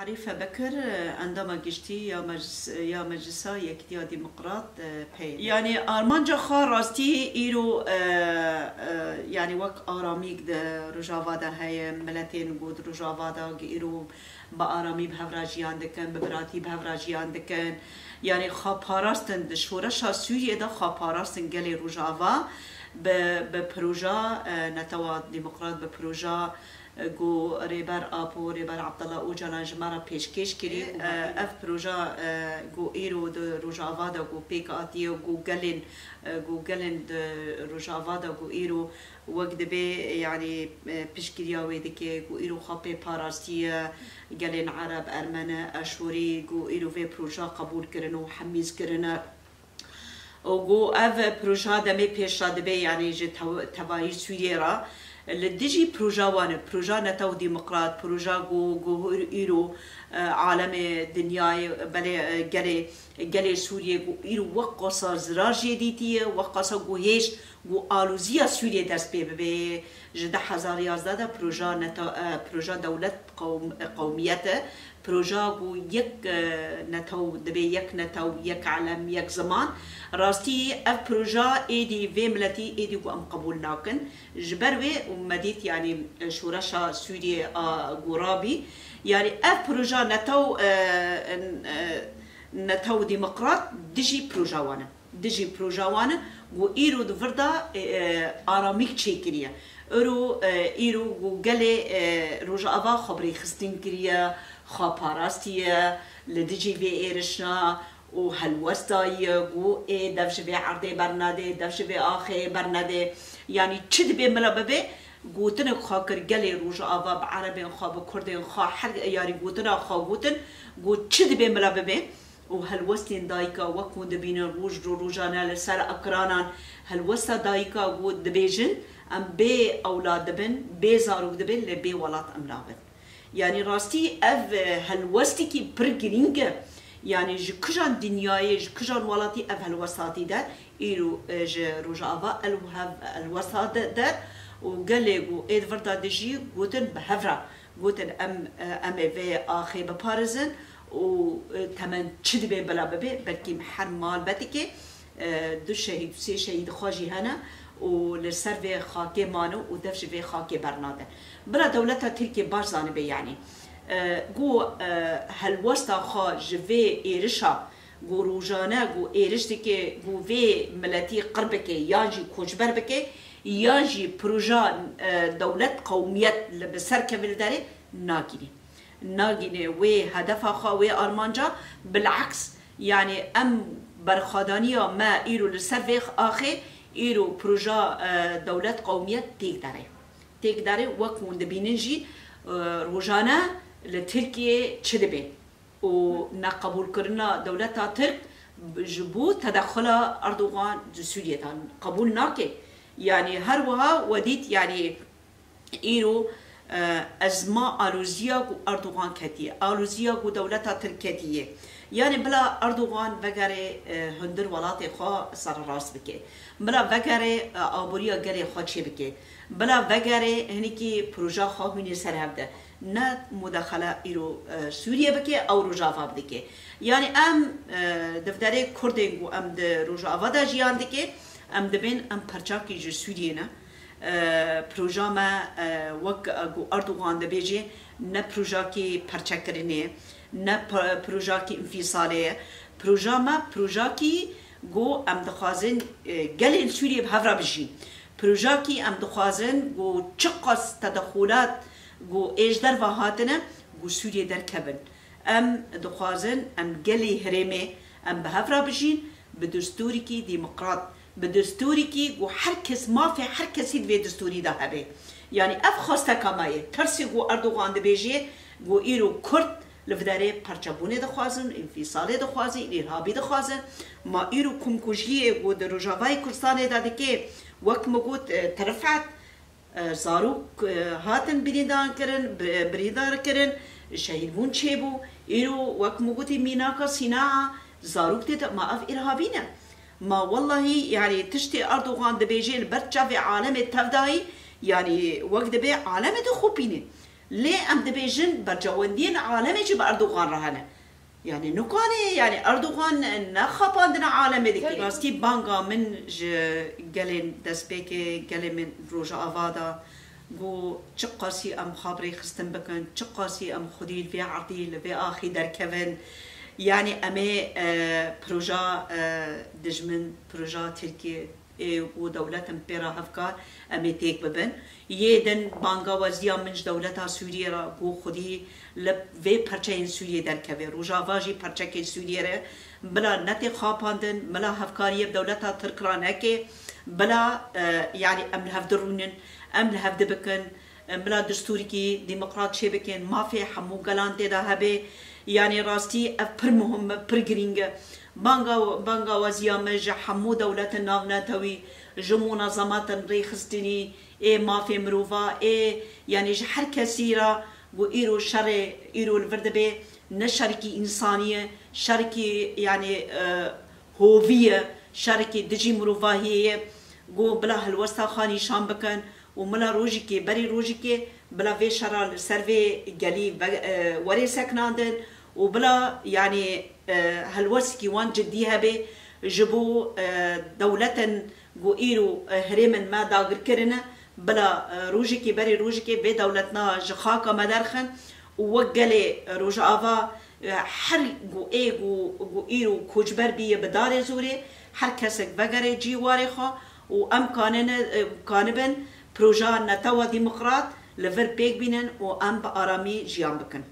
عريفة بكر عندما قشتي يا مجلسا يكتيا ديمقراط بي يعني أرمانجا خا راستي إيرو يعني وك آراميك ده رجاوادا هاي ملتين قود رجاوادا إيرو بآرامی بهفراجیان دکن ببراتی بهفراجیان دکن یعنی خاپاراستن دشورشا سوریه دا خاپاراستن گلی روجاوا به پروژه نتوا ديمقراط به پروژه گو ریبر آپو ریبر عبدالله او جانان جمارا پیشکش کری اف پروژه گو ایرو ده روجاوا دا گو پیک آتیه گو گلن ده روجاوا دا گو ایرو وقت به يعني بشكريا ويدكي جو إيرو خابي باراستية قالين عرب أرمنة أشوري جو إيرو في بروجا قبول كرنو حميز كرنا وجو أف بروجا دمي بيش دبي يعني جت تباي سويرا لديجي بروجا وان بروجا نتاو ديمقراط بروجا جو إيرو عالم دنياي بله گلی سوریه گو ایرو وقصا زرار جدیدیه وقصا گو هیچ گو آلوزیا سوریه دست به جده 2011 پروژه دولت قومیت پروژه گو یک نتاو دبی یک نتاو یک علم یک زمان راستی اف پروژه ایدی و ملتی ایدی گو ام قبول ناکن جبروی و مدید يعني شورشا سوریه گو رابی يعني اف پروژه نتاو ديمقراط دجي بروجاوانا و ايرو دفردا آراميك تشيكريا ايرو و قلي روجا افا خبري خستين كريا خاباراستيا لدجي في ايرشنا و هلوستاي و اي دفش عرضي برنادي دفش آخي برنادي يعني تشد بي ملاببي قوتن خاكر قلي روجا افا بعربي خا بكردي خا حر يعني قوتنا خا قوتن قوت تشد بي ملاببي وهالوستين دايكا وكون دبين الروج روجانا لسر أكرانان هالوستا دايكا ود دبيجن أم بي أولاد دبن بي زاروك دبن لبي ولات أمنابن يعني راستي أف هالوستي كي برقرينجا يعني جكجان دنياي جكجان ولاتي أف هالوستاتي دا إيرو روجا أفا الوسط دا وقاليقو إيد فردا دجي قوتن بهفرا قوتن أم في آخي ببارزن و تمن چد به بلا ببه بلکه هر مال بتیکه دو شهید سه شهید خواجی هنه و لسر و خاک مانو و دفش و خاک برنادن برا دولتا ترکیه باش زانه به یعنی گو هلوستا خا جوه ایرشا گو روزانه گو ایرش دیگه گو وی ملتی قربکه یانجی کوچبر بکه یانجی پروژه دولت قومیت لبسر کبیر داره ناگیری ناگینه و هدف خواهی آرمانجا بالعکس يعني ام برخادانيا ما ايرو لسرفيخ آخي ايرو پروژه دولت قوميت تيك داره وكون دبيننجي روجانا لتركيا چدبه و نقبول كرنا دولتا ترك جبو تدخل اردوغان دو سوريا قبول ناكي يعني هر وها وديت يعني ايرو ازما آلوزیا گو اردوغان کتیه آلوزیا گو دولتا ترکیه يعني بلا اردوغان وگره هندر ولات خوا سر راس بکه بلا وگره آبوریا گره خوا چه بکه بلا وگره هنیکی پروژه خوا هنی سر هفته نه مداخله ایرو سوریه بکه او روجافا بکه يعني ام دفتره کردنگو ام ده روجافا دا جیان دکه ام دبین ام پرچاکی جو سوریه نه پروژه ما وق اردوغان دبیجه نه پروژه کی پرچکرینه نه پروژه کی انفصالیه پروژه ما پروژه کی گو ام دخوازن گل سوریه بهفرا بجین پروژه کی ام دخوازن گو چقص تدخلات گو اجدر و هاتنه گو سوریه در کبن ام دخوازن ام گلی هرمه ام بهفرا بجین بدستوری کی ديمقراط بدستوري كي و حركس ما في حركس في دستوري ده هبه يعني اف خواسته كمايه ترسي جو اردوغان دبيجي جو ايرو كرد لفداري پرچبونه دخوازن انفصاله دخوازن ارهابي دخوازن ما ايرو كمكوجيه جو دروجاواي كردستان ده دكي وقت مقود ترفعت زاروك هاتن بريدان كرن بريدار كرن شهيد بون چيبو ايرو وقت مقود ميناكا صناعه زاروك تت ما اف ارهابينا ما والله يعني تشتي أردوغان دبيجي البرتشا في عالم التفداي يعني وقت دبي عالم دخوبينه لي ام دبيجن برجوندين عالمي جي باردوغان رهنا يعني نكاني يعني اردوغان نخاباندنا عالمي ديك راستي بانغا من قالين دسبيكي قالين من روجا افادا جو تشقاسي ام خابري خستن بكن تشقاسي ام خديل في عرضي في اخي در كفن يعني امي بروجا دجمن بروجا تركي ودولة بيرا هفكار امي تيك ببن يدن بانغا وزيا من دولتها سوريا را جو خدي لب في پرچين سوريا در كفن روجا واجي پرچكي سوريا را بلا نتي خاباندن بلا هفكاريه بدولتها تركرانكي بلا يعني ام هفدرونن ام هفدبكن بلا دستوري ديمقراط شبكن ما في حمو قلان تدا هبه يعني راستي افر مهم برجرينج بانغا وزيا مج حمو دولة ناوناتوي جو منظمات ريخستني اي ما في مروفا اي يعني هر كثيرة و ايرو شر ايرو الفردبه نشركي انسانية شركي يعني هوية شركي دجي مروفا هي جو بلا هالوسطا خاني شام بكن وملا روجيكي بري روجيكي بلا في شرال سيرفي قالي وري سكناندن وبلا يعني هالوسكي وان جديها به جبو دولة جو ايرو هريمن ما داغر كرنا بلا روجيكي بري روجيكي بي دولتنا جخاكا مدرخن ووقلي روجا افا حر جو جو ايرو كوجبر بيه بداري زوري حر كسك بغري جيواري خا وام كانبن بروجا نتاوا ديمقراط لفر بيك بينن وام بارامي جيان بكن